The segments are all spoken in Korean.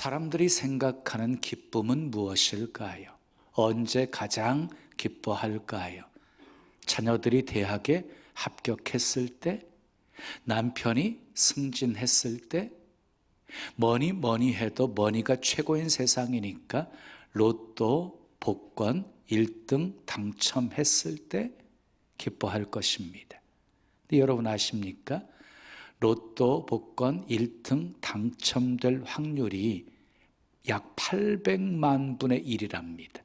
사람들이 생각하는 기쁨은 무엇일까요? 언제 가장 기뻐할까요? 자녀들이 대학에 합격했을 때, 남편이 승진했을 때, 뭐니 해도 머니가 최고인 세상이니까 로또 복권 1등 당첨했을 때 기뻐할 것입니다. 근데 여러분 아십니까? 로또 복권 1등 당첨될 확률이 약 800만 분의 1이랍니다.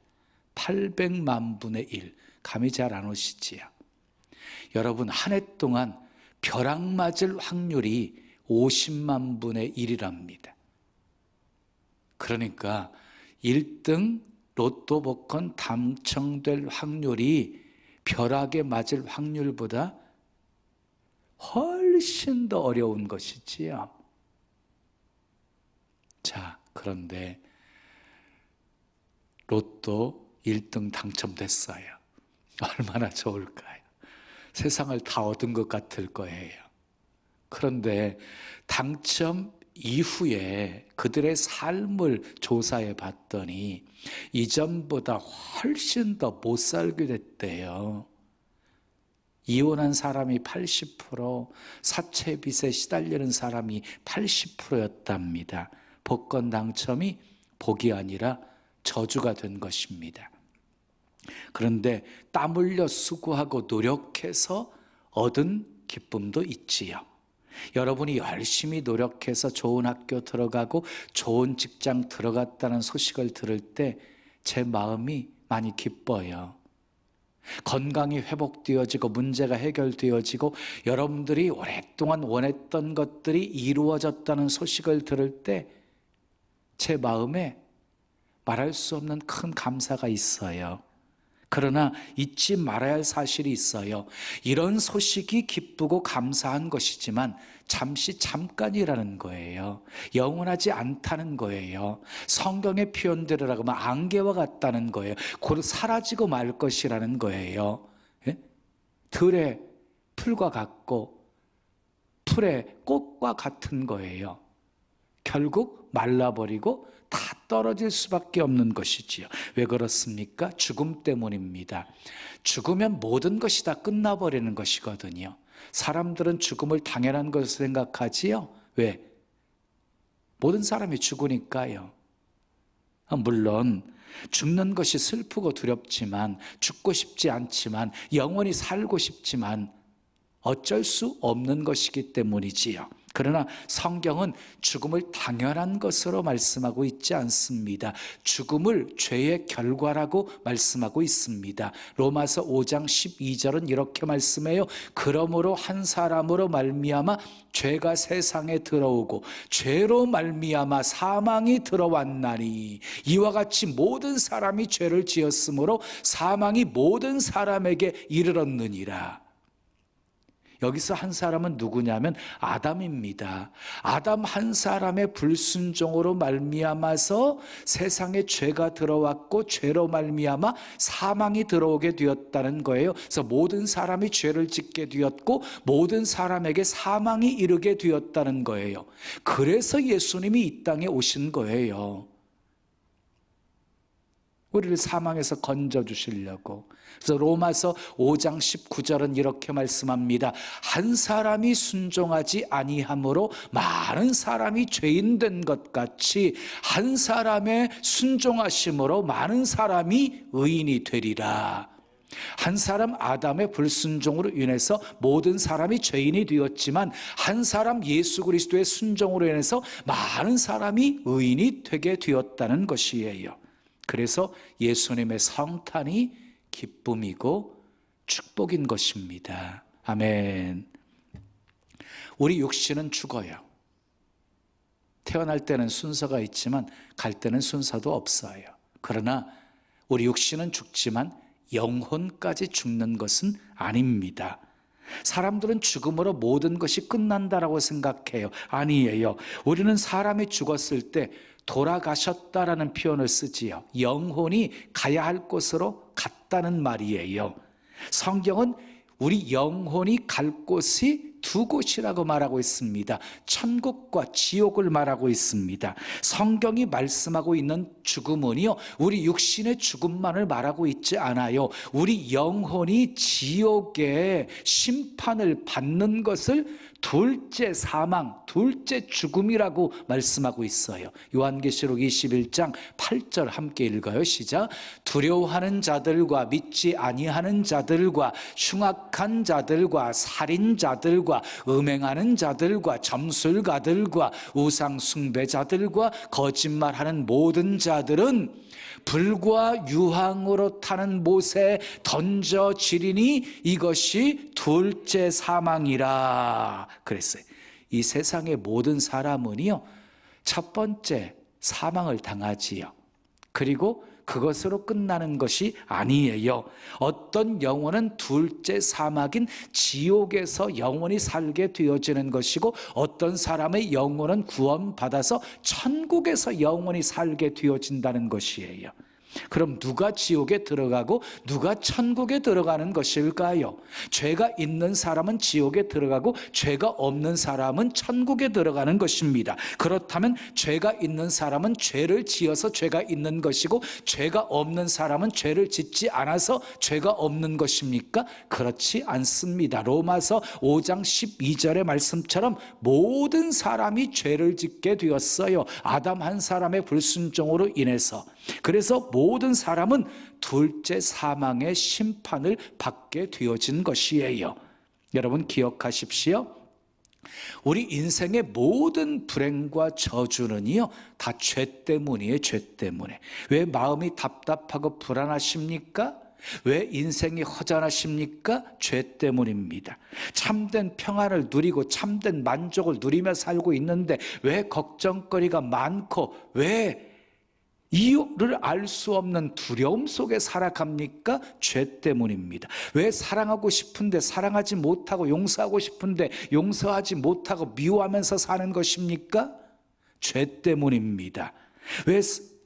800만 분의 1. 감이 잘 안 오시지요? 여러분 한 해 동안 벼락 맞을 확률이 50만 분의 1이랍니다. 그러니까 1등 로또 복권 당첨될 확률이 벼락에 맞을 확률보다 훨씬 더 어려운 것이지요. 자, 그런데 로또 1등 당첨됐어요. 얼마나 좋을까요? 세상을 다 얻은 것 같을 거예요. 그런데 당첨 이후에 그들의 삶을 조사해 봤더니 이전보다 훨씬 더 못 살게 됐대요. 이혼한 사람이 80%, 사채빚에 시달리는 사람이 80%였답니다. 복권 당첨이 복이 아니라 저주가 된 것입니다. 그런데 땀 흘려 수고하고 노력해서 얻은 기쁨도 있지요. 여러분이 열심히 노력해서 좋은 학교 들어가고 좋은 직장 들어갔다는 소식을 들을 때 제 마음이 많이 기뻐요. 건강이 회복되어지고 문제가 해결되어지고 여러분들이 오랫동안 원했던 것들이 이루어졌다는 소식을 들을 때 제 마음에 말할 수 없는 큰 감사가 있어요. 그러나 잊지 말아야 할 사실이 있어요. 이런 소식이 기쁘고 감사한 것이지만 잠깐이라는 거예요. 영원하지 않다는 거예요. 성경의 표현대로라고 하면 안개와 같다는 거예요. 곧 사라지고 말 것이라는 거예요. 예? 들의 풀과 같고 풀의 꽃과 같은 거예요. 결국 말라버리고 다 떨어질 수밖에 없는 것이지요. 왜 그렇습니까? 죽음 때문입니다. 죽으면 모든 것이 다 끝나버리는 것이거든요. 사람들은 죽음을 당연한 것으로 생각하지요. 왜? 모든 사람이 죽으니까요. 물론 죽는 것이 슬프고 두렵지만, 죽고 싶지 않지만, 영원히 살고 싶지만 어쩔 수 없는 것이기 때문이지요. 그러나 성경은 죽음을 당연한 것으로 말씀하고 있지 않습니다. 죽음을 죄의 결과라고 말씀하고 있습니다. 로마서 5장 12절은 이렇게 말씀해요. 그러므로 한 사람으로 말미암아 죄가 세상에 들어오고 죄로 말미암아 사망이 들어왔나니 이와 같이 모든 사람이 죄를 지었으므로 사망이 모든 사람에게 이르렀느니라. 여기서 한 사람은 누구냐면 아담입니다. 아담 한 사람의 불순종으로 말미암아서 세상에 죄가 들어왔고 죄로 말미암아 사망이 들어오게 되었다는 거예요. 그래서 모든 사람이 죄를 짓게 되었고 모든 사람에게 사망이 이르게 되었다는 거예요. 그래서 예수님이 이 땅에 오신 거예요. 우리를 사망에서 건져주시려고. 그래서 로마서 5장 19절은 이렇게 말씀합니다. 한 사람이 순종하지 아니함으로 많은 사람이 죄인 된 것 같이 한 사람의 순종하심으로 많은 사람이 의인이 되리라. 한 사람 아담의 불순종으로 인해서 모든 사람이 죄인이 되었지만 한 사람 예수 그리스도의 순종으로 인해서 많은 사람이 의인이 되게 되었다는 것이에요. 그래서 예수님의 성탄이 기쁨이고 축복인 것입니다. 아멘. 우리 육신은 죽어요. 태어날 때는 순서가 있지만 갈 때는 순서도 없어요. 그러나 우리 육신은 죽지만 영혼까지 죽는 것은 아닙니다. 사람들은 죽음으로 모든 것이 끝난다라고 생각해요. 아니에요. 우리는 사람이 죽었을 때 돌아가셨다라는 표현을 쓰지요. 영혼이 가야 할 곳으로 갔다는 말이에요. 성경은 우리 영혼이 갈 곳이 두 곳이라고 말하고 있습니다. 천국과 지옥을 말하고 있습니다. 성경이 말씀하고 있는 죽음은요, 우리 육신의 죽음만을 말하고 있지 않아요. 우리 영혼이 지옥의 심판을 받는 것을 둘째 사망, 둘째 죽음이라고 말씀하고 있어요. 요한계시록 21장 8절 함께 읽어요. 시작. 두려워하는 자들과 믿지 아니하는 자들과 흉악한 자들과 살인자들과 음행하는 자들과 점술가들과 우상 숭배자들과 거짓말하는 모든 자들은 불과 유황으로 타는 못에 던져지리니 이것이 둘째 사망이라 그랬어요. 이 세상의 모든 사람은요, 첫 번째 사망을 당하지요. 그리고 그것으로 끝나는 것이 아니에요. 어떤 영혼은 둘째 사막인 지옥에서 영원히 살게 되어지는 것이고, 어떤 사람의 영혼은 구원받아서 천국에서 영원히 살게 되어진다는 것이에요. 그럼 누가 지옥에 들어가고 누가 천국에 들어가는 것일까요? 죄가 있는 사람은 지옥에 들어가고 죄가 없는 사람은 천국에 들어가는 것입니다. 그렇다면 죄가 있는 사람은 죄를 지어서 죄가 있는 것이고 죄가 없는 사람은 죄를 짓지 않아서 죄가 없는 것입니까? 그렇지 않습니다. 로마서 5장 12절의 말씀처럼 모든 사람이 죄를 짓게 되었어요. 아담 한 사람의 불순종으로 인해서. 그래서 모든 사람은 둘째 사망의 심판을 받게 되어진 것이에요. 여러분 기억하십시오. 우리 인생의 모든 불행과 저주는요, 다 죄 때문이에요. 죄 때문에. 왜 마음이 답답하고 불안하십니까? 왜 인생이 허전하십니까? 죄 때문입니다. 참된 평안을 누리고 참된 만족을 누리며 살고 있는데 왜 걱정거리가 많고 왜 이유를 알 수 없는 두려움 속에 살아갑니까? 죄 때문입니다. 왜 사랑하고 싶은데 사랑하지 못하고 용서하고 싶은데 용서하지 못하고 미워하면서 사는 것입니까? 죄 때문입니다.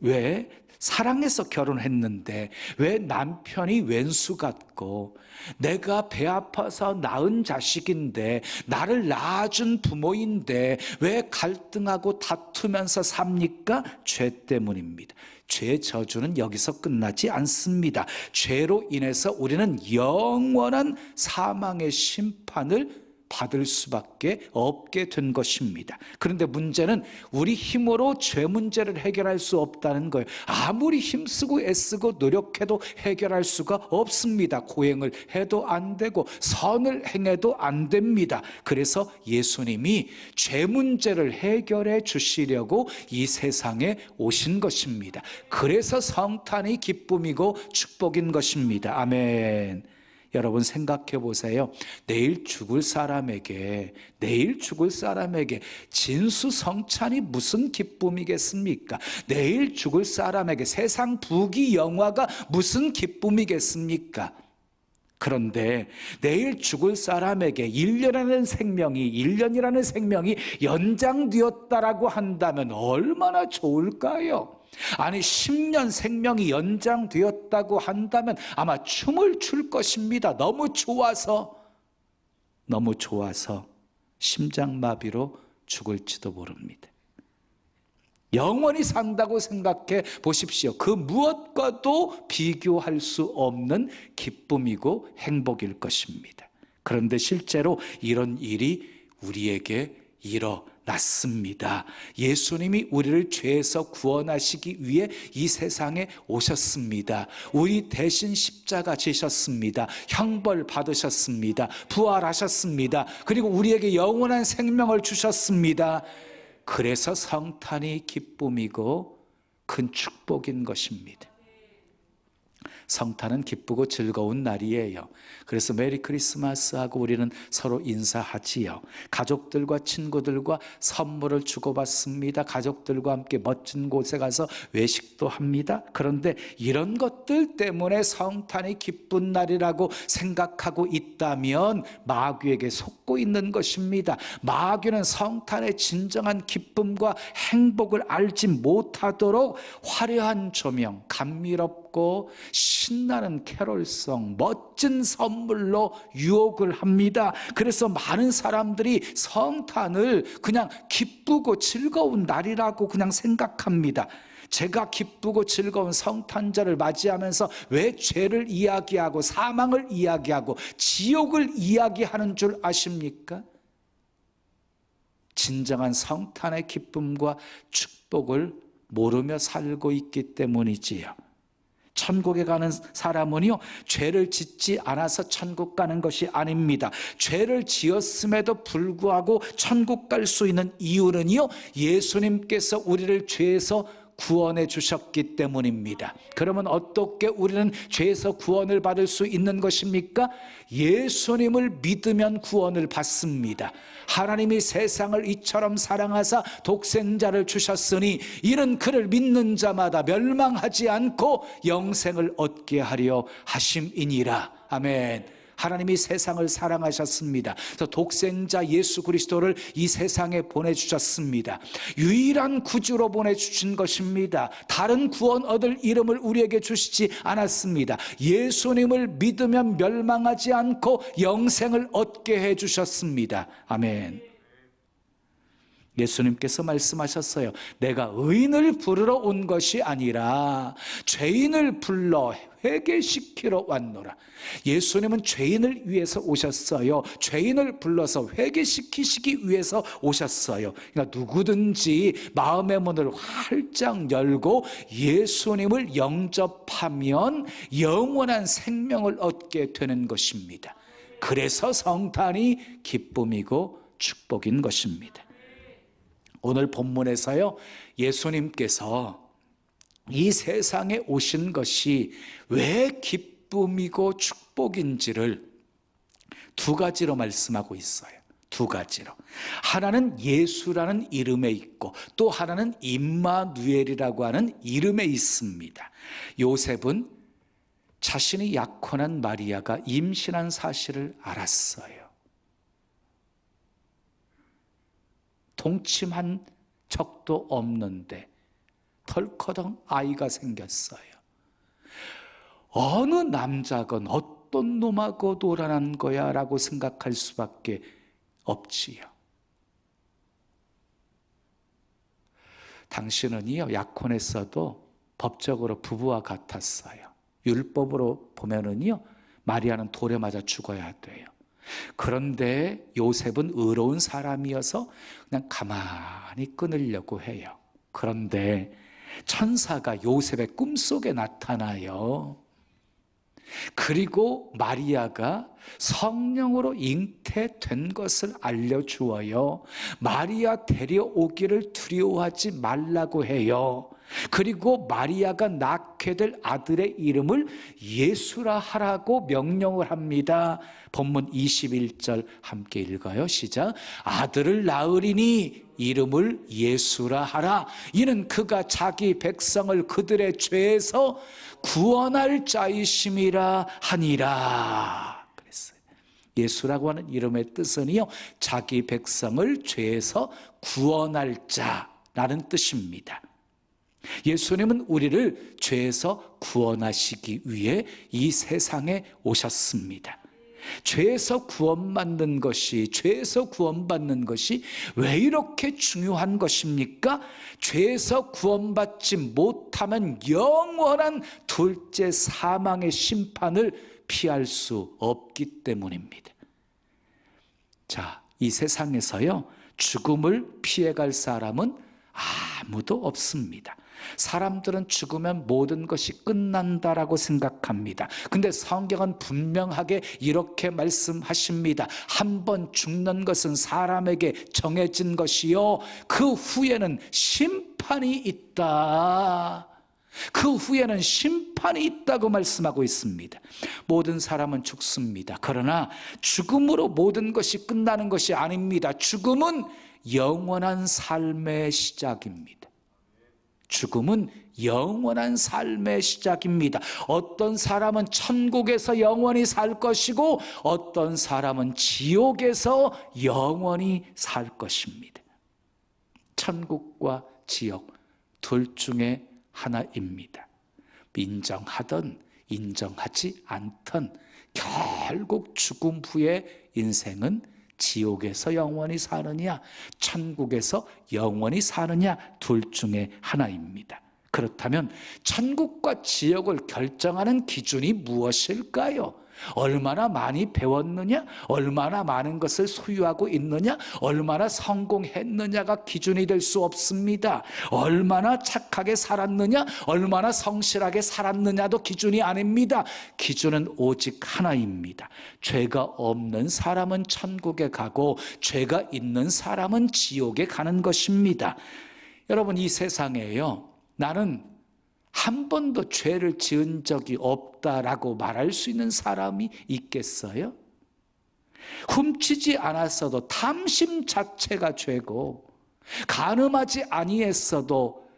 왜 사랑해서 결혼했는데 왜 남편이 왼수 같고 내가 배 아파서 낳은 자식인데 나를 낳아준 부모인데 왜 갈등하고 다투면서 삽니까? 죄 때문입니다. 죄 저주는 여기서 끝나지 않습니다. 죄로 인해서 우리는 영원한 사망의 심판을 받을 수밖에 없게 된 것입니다. 그런데 문제는 우리 힘으로 죄 문제를 해결할 수 없다는 거예요. 아무리 힘쓰고 애쓰고 노력해도 해결할 수가 없습니다. 고행을 해도 안 되고 선을 행해도 안 됩니다. 그래서 예수님이 죄 문제를 해결해 주시려고 이 세상에 오신 것입니다. 그래서 성탄이 기쁨이고 축복인 것입니다. 아멘. 여러분 생각해 보세요. 내일 죽을 사람에게 진수성찬이 무슨 기쁨이겠습니까? 내일 죽을 사람에게 세상 부귀영화가 무슨 기쁨이겠습니까? 그런데 내일 죽을 사람에게 1년이라는 생명이 연장되었다라고 한다면 얼마나 좋을까요? 아니 10년 생명이 연장되었다고 한다면 아마 춤을 출 것입니다. 너무 좋아서 심장마비로 죽을지도 모릅니다. 영원히 산다고 생각해 보십시오. 그 무엇과도 비교할 수 없는 기쁨이고 행복일 것입니다. 그런데 실제로 이런 일이 우리에게 일어났습니다. 예수님이 우리를 죄에서 구원하시기 위해 이 세상에 오셨습니다. 우리 대신 십자가 지셨습니다. 형벌 받으셨습니다. 부활하셨습니다. 그리고 우리에게 영원한 생명을 주셨습니다. 그래서 성탄이 기쁨이고 큰 축복인 것입니다. 성탄은 기쁘고 즐거운 날이에요. 그래서 메리 크리스마스 하고 우리는 서로 인사하지요. 가족들과 친구들과 선물을 주고받습니다. 가족들과 함께 멋진 곳에 가서 외식도 합니다. 그런데 이런 것들 때문에 성탄이 기쁜 날이라고 생각하고 있다면 마귀에게 속고 있는 것입니다. 마귀는 성탄의 진정한 기쁨과 행복을 알지 못하도록 화려한 조명, 감미롭고 신나는 캐롤송, 멋진 선물로 유혹을 합니다. 그래서 많은 사람들이 성탄을 그냥 기쁘고 즐거운 날이라고 그냥 생각합니다. 제가 기쁘고 즐거운 성탄절을 맞이하면서 왜 죄를 이야기하고 사망을 이야기하고 지옥을 이야기하는 줄 아십니까? 진정한 성탄의 기쁨과 축복을 모르며 살고 있기 때문이지요. 천국에 가는 사람은요, 죄를 짓지 않아서 천국 가는 것이 아닙니다. 죄를 지었음에도 불구하고 천국 갈 수 있는 이유는요, 예수님께서 우리를 죄에서 구원해 주셨기 때문입니다. 그러면 어떻게 우리는 죄에서 구원을 받을 수 있는 것입니까? 예수님을 믿으면 구원을 받습니다. 하나님이 세상을 이처럼 사랑하사 독생자를 주셨으니 이는 그를 믿는 자마다 멸망하지 않고 영생을 얻게 하려 하심이니라. 아멘. 하나님이 세상을 사랑하셨습니다. 그래서 독생자 예수 그리스도를 이 세상에 보내주셨습니다. 유일한 구주로 보내주신 것입니다. 다른 구원 얻을 이름을 우리에게 주시지 않았습니다. 예수님을 믿으면 멸망하지 않고 영생을 얻게 해주셨습니다. 아멘. 예수님께서 말씀하셨어요. 내가 의인을 부르러 온 것이 아니라 죄인을 불러 회개시키러 왔노라. 예수님은 죄인을 위해서 오셨어요. 죄인을 불러서 회개시키시기 위해서 오셨어요. 그러니까 누구든지 마음의 문을 활짝 열고 예수님을 영접하면 영원한 생명을 얻게 되는 것입니다. 그래서 성탄이 기쁨이고 축복인 것입니다. 오늘 본문에서요, 예수님께서 이 세상에 오신 것이 왜 기쁨이고 축복인지를 두 가지로 말씀하고 있어요. 두 가지로. 하나는 예수라는 이름에 있고 또 하나는 임마누엘이라고 하는 이름에 있습니다. 요셉은 자신이 약혼한 마리아가 임신한 사실을 알았어요. 동침한 적도 없는데 덜커덩 아이가 생겼어요. 어느 남자건 어떤 놈하고 놀아난 거야 라고 생각할 수밖에 없지요. 당신은요, 약혼했어도 법적으로 부부와 같았어요. 율법으로 보면은요, 마리아는 돌에 맞아 죽어야 돼요. 그런데 요셉은 의로운 사람이어서 그냥 가만히 끊으려고 해요. 그런데 천사가 요셉의 꿈속에 나타나요. 그리고 마리아가 성령으로 잉태된 것을 알려주어요. 마리아 데려오기를 두려워하지 말라고 해요. 그리고 마리아가 낳게 될 아들의 이름을 예수라 하라고 명령을 합니다. 본문 21절 함께 읽어요. 시작. 아들을 낳으리니 이름을 예수라 하라. 이는 그가 자기 백성을 그들의 죄에서 구원할 자이심이라 하니라. 그랬어요. 예수라고 하는 이름의 뜻은요, 자기 백성을 죄에서 구원할 자라는 뜻입니다. 예수님은 우리를 죄에서 구원하시기 위해 이 세상에 오셨습니다. 죄에서 구원받는 것이, 죄에서 구원받는 것이 왜 이렇게 중요한 것입니까? 죄에서 구원받지 못하면 영원한 둘째 사망의 심판을 피할 수 없기 때문입니다. 자, 이 세상에서요, 죽음을 피해갈 사람은 아무도 없습니다. 사람들은 죽으면 모든 것이 끝난다라고 생각합니다. 근데 성경은 분명하게 이렇게 말씀하십니다. 한 번 죽는 것은 사람에게 정해진 것이요, 그 후에는 심판이 있다. 그 후에는 심판이 있다고 말씀하고 있습니다. 모든 사람은 죽습니다. 그러나 죽음으로 모든 것이 끝나는 것이 아닙니다. 죽음은 영원한 삶의 시작입니다. 죽음은 영원한 삶의 시작입니다. 어떤 사람은 천국에서 영원히 살 것이고 어떤 사람은 지옥에서 영원히 살 것입니다. 천국과 지옥 둘 중에 하나입니다. 인정하든 인정하지 않던 결국 죽음 후의 인생은 지옥에서 영원히 사느냐, 천국에서 영원히 사느냐, 둘 중에 하나입니다. 그렇다면 천국과 지옥을 결정하는 기준이 무엇일까요? 얼마나 많이 배웠느냐, 얼마나 많은 것을 소유하고 있느냐, 얼마나 성공했느냐가 기준이 될 수 없습니다. 얼마나 착하게 살았느냐, 얼마나 성실하게 살았느냐도 기준이 아닙니다. 기준은 오직 하나입니다. 죄가 없는 사람은 천국에 가고 죄가 있는 사람은 지옥에 가는 것입니다. 여러분, 이 세상에요, 나는 한 번도 죄를 지은 적이 없다라고 말할 수 있는 사람이 있겠어요? 훔치지 않았어도 탐심 자체가 죄고, 간음하지 아니했어도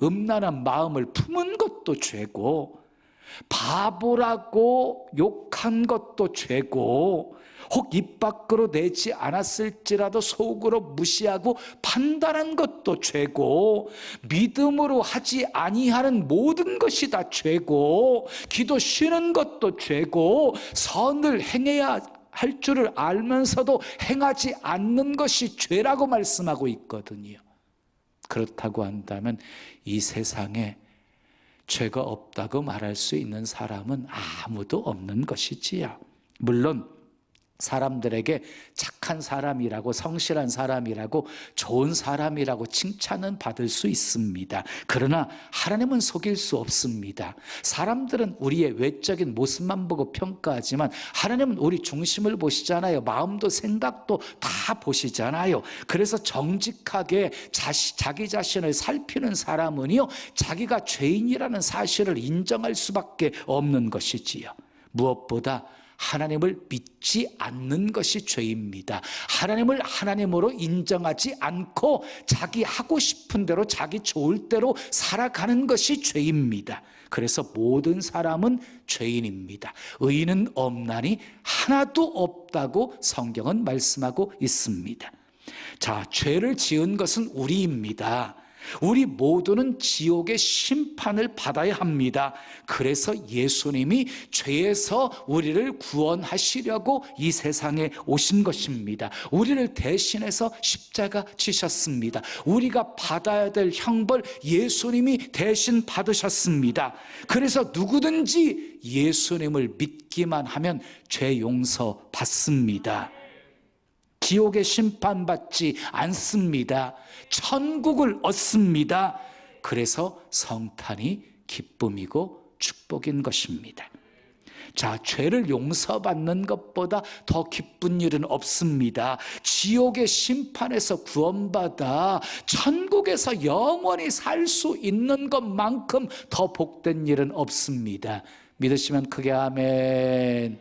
음란한 마음을 품은 것도 죄고, 바보라고 욕한 것도 죄고, 혹 입 밖으로 내지 않았을지라도 속으로 무시하고 판단한 것도 죄고, 믿음으로 하지 아니하는 모든 것이 다 죄고, 기도 쉬는 것도 죄고, 선을 행해야 할 줄을 알면서도 행하지 않는 것이 죄라고 말씀하고 있거든요. 그렇다고 한다면 이 세상에 죄가 없다고 말할 수 있는 사람은 아무도 없는 것이지요. 물론 사람들에게 착한 사람이라고, 성실한 사람이라고, 좋은 사람이라고 칭찬은 받을 수 있습니다. 그러나 하나님은 속일 수 없습니다. 사람들은 우리의 외적인 모습만 보고 평가하지만 하나님은 우리 중심을 보시잖아요. 마음도 생각도 다 보시잖아요. 그래서 정직하게 자기 자신을 살피는 사람은요, 자기가 죄인이라는 사실을 인정할 수밖에 없는 것이지요. 무엇보다 하나님을 믿지 않는 것이 죄입니다. 하나님을 하나님으로 인정하지 않고 자기 하고 싶은 대로, 자기 좋을 대로 살아가는 것이 죄입니다. 그래서 모든 사람은 죄인입니다. 의인은 없나니 하나도 없다고 성경은 말씀하고 있습니다. 자, 죄를 지은 것은 우리입니다. 우리 모두는 지옥의 심판을 받아야 합니다. 그래서 예수님이 죄에서 우리를 구원하시려고 이 세상에 오신 것입니다. 우리를 대신해서 십자가 지셨습니다. 우리가 받아야 될 형벌 예수님이 대신 받으셨습니다. 그래서 누구든지 예수님을 믿기만 하면 죄 용서 받습니다. 지옥에 심판받지 않습니다. 천국을 얻습니다. 그래서 성탄이 기쁨이고 축복인 것입니다. 자, 죄를 용서받는 것보다 더 기쁜 일은 없습니다. 지옥의 심판에서 구원받아 천국에서 영원히 살 수 있는 것만큼 더 복된 일은 없습니다. 믿으시면 크게 아멘.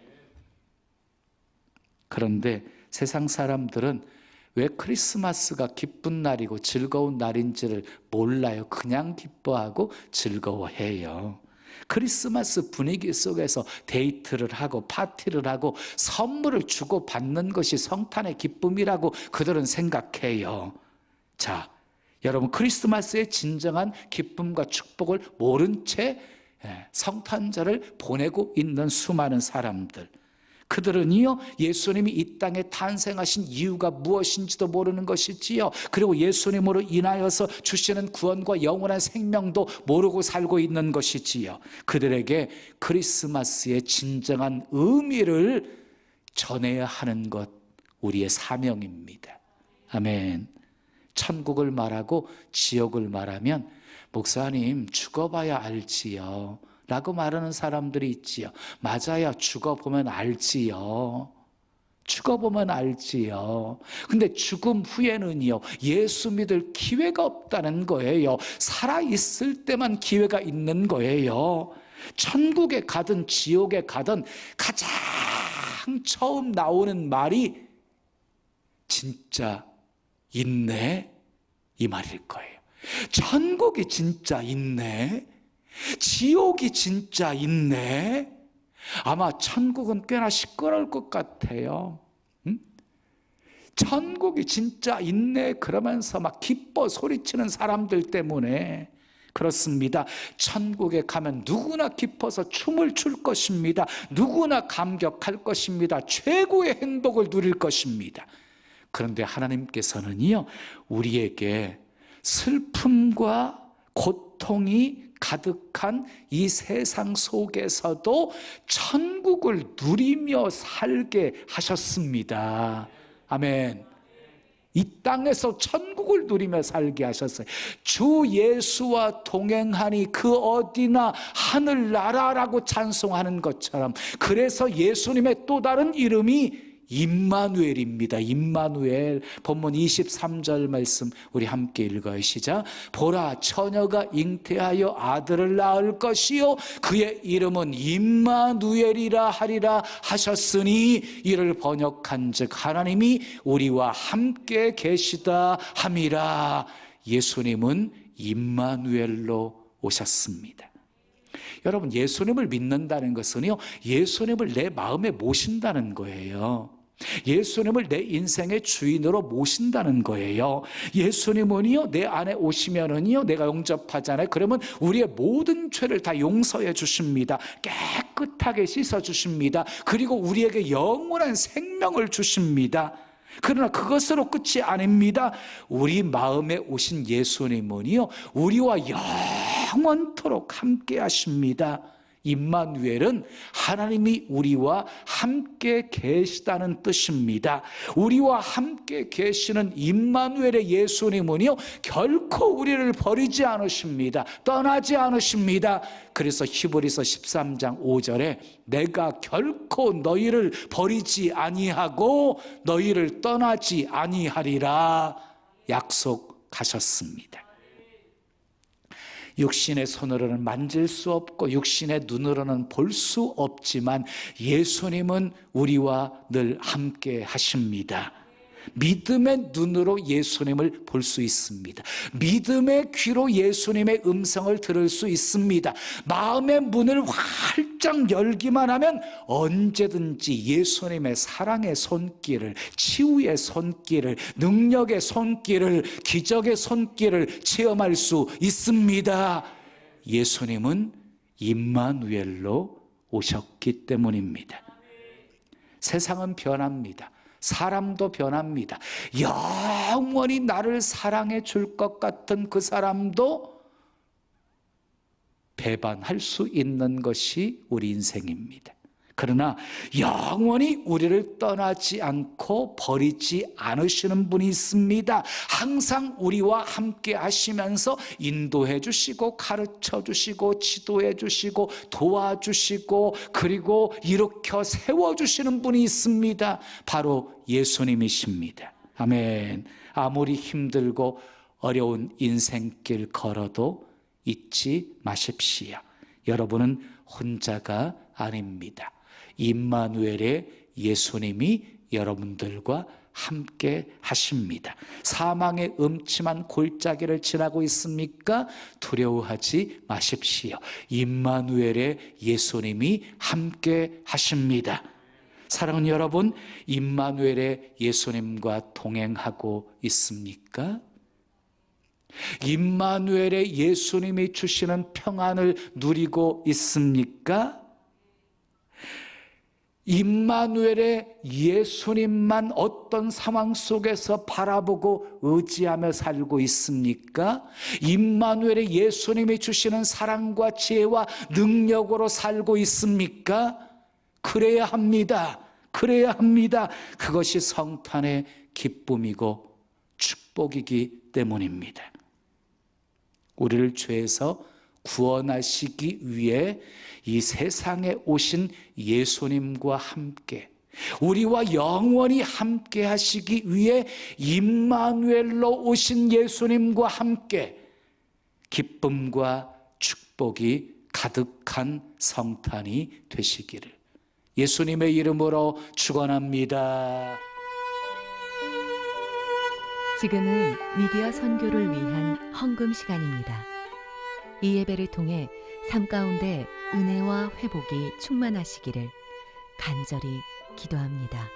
그런데 세상 사람들은 왜 크리스마스가 기쁜 날이고 즐거운 날인지를 몰라요. 그냥 기뻐하고 즐거워해요. 크리스마스 분위기 속에서 데이트를 하고 파티를 하고 선물을 주고 받는 것이 성탄의 기쁨이라고 그들은 생각해요. 자, 여러분, 크리스마스의 진정한 기쁨과 축복을 모른 채 성탄절을 보내고 있는 수많은 사람들, 그들은요, 예수님이 이 땅에 탄생하신 이유가 무엇인지도 모르는 것이지요. 그리고 예수님으로 인하여서 주시는 구원과 영원한 생명도 모르고 살고 있는 것이지요. 그들에게 크리스마스의 진정한 의미를 전해야 하는 것, 우리의 사명입니다. 아멘. 천국을 말하고 지옥을 말하면 목사님, 죽어봐야 알지요 라고 말하는 사람들이 있지요. 맞아요. 죽어보면 알지요. 죽어보면 알지요. 근데 죽음 후에는요, 예수 믿을 기회가 없다는 거예요. 살아있을 때만 기회가 있는 거예요. 천국에 가든 지옥에 가든 가장 처음 나오는 말이 진짜 있네? 이 말일 거예요. 천국이 진짜 있네? 지옥이 진짜 있네? 아마 천국은 꽤나 시끄러울 것 같아요. 천국이 진짜 있네 그러면서 막 기뻐 소리치는 사람들 때문에 그렇습니다. 천국에 가면 누구나 기뻐서 춤을 출 것입니다. 누구나 감격할 것입니다. 최고의 행복을 누릴 것입니다. 그런데 하나님께서는요, 우리에게 슬픔과 고통이 가득한 이 세상 속에서도 천국을 누리며 살게 하셨습니다. 아멘. 이 땅에서 천국을 누리며 살게 하셨어요. 주 예수와 동행하니 그 어디나 하늘나라라고 찬송하는 것처럼, 그래서 예수님의 또 다른 이름이 임마누엘입니다. 임마누엘. 본문 23절 말씀 우리 함께 읽어요. 시작. 보라, 처녀가 잉태하여 아들을 낳을 것이요 그의 이름은 임마누엘이라 하리라 하셨으니, 이를 번역한즉 하나님이 우리와 함께 계시다 함이라. 예수님은 임마누엘로 오셨습니다. 여러분, 예수님을 믿는다는 것은요, 예수님을 내 마음에 모신다는 거예요. 예수님을 내 인생의 주인으로 모신다는 거예요. 예수님은요, 내 안에 오시면은요, 내가 영접하잖아요. 그러면 우리의 모든 죄를 다 용서해 주십니다. 깨끗하게 씻어 주십니다. 그리고 우리에게 영원한 생명을 주십니다. 그러나 그것으로 끝이 아닙니다. 우리 마음에 오신 예수님은요, 우리와 영원토록 함께 하십니다. 임마누엘은 하나님이 우리와 함께 계시다는 뜻입니다. 우리와 함께 계시는 임마누엘의 예수님은요, 결코 우리를 버리지 않으십니다. 떠나지 않으십니다. 그래서 히브리서 13장 5절에 내가 결코 너희를 버리지 아니하고 너희를 떠나지 아니하리라 약속하셨습니다. 육신의 손으로는 만질 수 없고 육신의 눈으로는 볼 수 없지만 예수님은 우리와 늘 함께 하십니다. 믿음의 눈으로 예수님을 볼 수 있습니다. 믿음의 귀로 예수님의 음성을 들을 수 있습니다. 마음의 문을 활짝 열기만 하면 언제든지 예수님의 사랑의 손길을, 치유의 손길을, 능력의 손길을, 기적의 손길을 체험할 수 있습니다. 예수님은 임마누엘로 오셨기 때문입니다. 세상은 변합니다. 사람도 변합니다. 영원히 나를 사랑해 줄 것 같은 그 사람도 배반할 수 있는 것이 우리 인생입니다. 그러나 영원히 우리를 떠나지 않고 버리지 않으시는 분이 있습니다. 항상 우리와 함께 하시면서 인도해 주시고 가르쳐 주시고 지도해 주시고 도와주시고 그리고 일으켜 세워주시는 분이 있습니다. 바로 예수님이십니다. 아멘. 아무리 힘들고 어려운 인생길 걸어도 잊지 마십시오. 여러분은 혼자가 아닙니다. 임마누엘의 예수님이 여러분들과 함께 하십니다. 사망의 음침한 골짜기를 지나고 있습니까? 두려워하지 마십시오. 임마누엘의 예수님이 함께 하십니다. 사랑하는 여러분, 임마누엘의 예수님과 동행하고 있습니까? 임마누엘의 예수님이 주시는 평안을 누리고 있습니까? 임마누엘의 예수님만 어떤 상황 속에서 바라보고 의지하며 살고 있습니까? 임마누엘의 예수님이 주시는 사랑과 지혜와 능력으로 살고 있습니까? 그래야 합니다. 그래야 합니다. 그것이 성탄의 기쁨이고 축복이기 때문입니다. 우리를 죄에서 구원하시기 위해 이 세상에 오신 예수님과 함께, 우리와 영원히 함께 하시기 위해 임마누엘로 오신 예수님과 함께 기쁨과 축복이 가득한 성탄이 되시기를 예수님의 이름으로 축원합니다. 지금은 미디어 선교를 위한 헌금 시간입니다. 이 예배를 통해 삶 가운데 은혜와 회복이 충만하시기를 간절히 기도합니다.